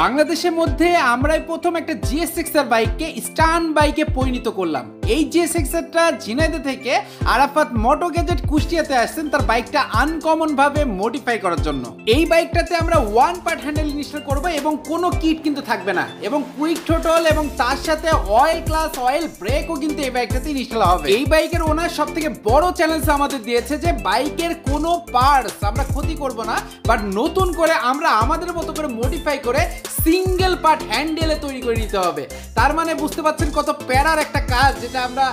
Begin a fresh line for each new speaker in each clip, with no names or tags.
বাংলাদেশের মধ্যে আমরাই প্রথম একটা জিএসএক্সআর বাইককে স্টান্ট বাইকে পরিণত করলাম। এই জিএসএক্সআরটা ঝিনাইদহ থেকে আরাফাত মোটো গ্যাজেট কুষ্টিয়াতে আসছেন তার বাইকটা আনকমন ভাবে মডিফাই করার জন্য। এই বাইকটাতে আমরা ওয়ান পার্ট হ্যান্ডেল ইনস্টল করব এবং কোনো কিট কিন্তু থাকবে না, এবং কুইক থ্রোটল এবং তার সাথে অয়েল ক্লাস অয়েল ব্রেকও কিন্তু এই বাইকটাতে ইনস্টল হবে। এই বাইকের ওনার সবথেকে বড় চ্যালেঞ্জ আমাদের দিয়েছে যে বাইকের কোনো পার্টস আমরা ক্ষতি করব না, বাট নতুন করে আমরা আমাদের মতো করে মডিফাই করে সিঙ্গেল পার্ট হ্যান্ডেলে তৈরি করে নিতে হবে। তার মানে বুঝতে পারছেন কত প্যারার একটা কাজ, যেটা আমরা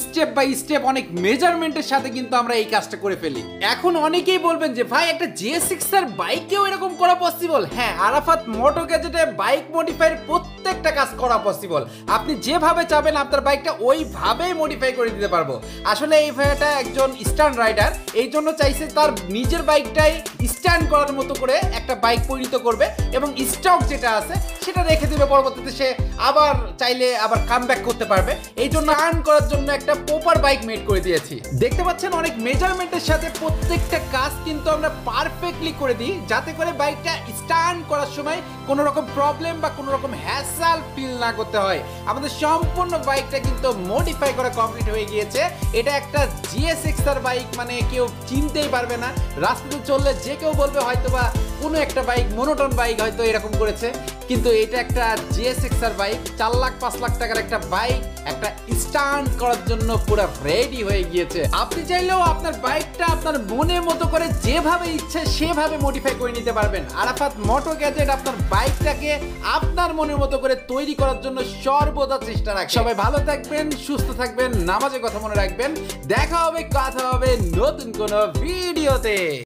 স্টেপ বাই স্টেপ অনেক মেজারমেন্টের সাথে কিন্তু আমরা এই কাজটা করে ফেলি। এখন অনেকেই বলবেন যে ভাই একটা জিএসএক্সআর বাইকেও এরকম করা পসিবল? হ্যাঁ, আরাফাত মোটো গ্যাজেটে বাইক মডিফাইয়ের প্রত্যেকটা কাজ করা পসিবল। আপনি যেভাবে চাবেন আপনার বাইকটা ওইভাবেই মডিফাই করে দিতে পারবো। আসলে এই ভাইটা একজন স্ট্যান্ড রাইডার, এই জন্য চাইছে তার নিজের বাইকটাই স্ট্যান্ড করার মতো করে একটা বাইক পরিণত করবে এবং স্টক যেটা আছে সেটা রেখে দেবে, পরবর্তীতে সে আবার চাইলে আবার কামব্যাক করতে পারবে। এই জন্য আর্ন করার জন্য একটা প্রপার বাইক মেড করে দিয়েছি। দেখতে পাচ্ছেন অনেক মেজারমেন্টের সাথে প্রত্যেকটা কাজ কিন্তু আমরা পারফেক্টলি করে দিই, যাতে করে বাইকটা স্টান্ট করার সময় কোনো রকম প্রবলেম বা কোনো রকম হ্যাসেল ফিল না করতে হয়। আমাদের সম্পূর্ণ বাইকটা কিন্তু মডিফাই করা কমপ্লিট হয়ে গিয়েছে। এটা একটা জিএসএক্সআর বাইক, মানে কেউ চিনতেই পারবে না। রাস্তাতে চললে যে কেউ বলবে হয়তোবা কোনো একটা বাইক মোনোটন বাইক হয়তো এরকম করেছে, কিন্তু এটা একটা জিএসএক্সআর বাইক। 4 লাখ 5 লাখ টাকার একটা বাইক একটা স্টান্ট করার জন্য পুরো রেডি হয়ে গিয়েছে। আপনি চাইলেও আপনার বাইকটা আপনার মনের মতো করে যেভাবে ইচ্ছে সেভাবে মডিফাই করে নিতে পারবেন। আরাফাত মোটো গ্যাজেট আপনার বাইকটাকে আপনার মনের মতো করে তৈরি করার জন্য সর্বদা চেষ্টা রাখে। সবাই ভালো থাকবেন, সুস্থ থাকবেন, নামাজের কথা মনে রাখবেন। দেখা হবে, কথা হবে নতুন কোনো ভিডিওতে।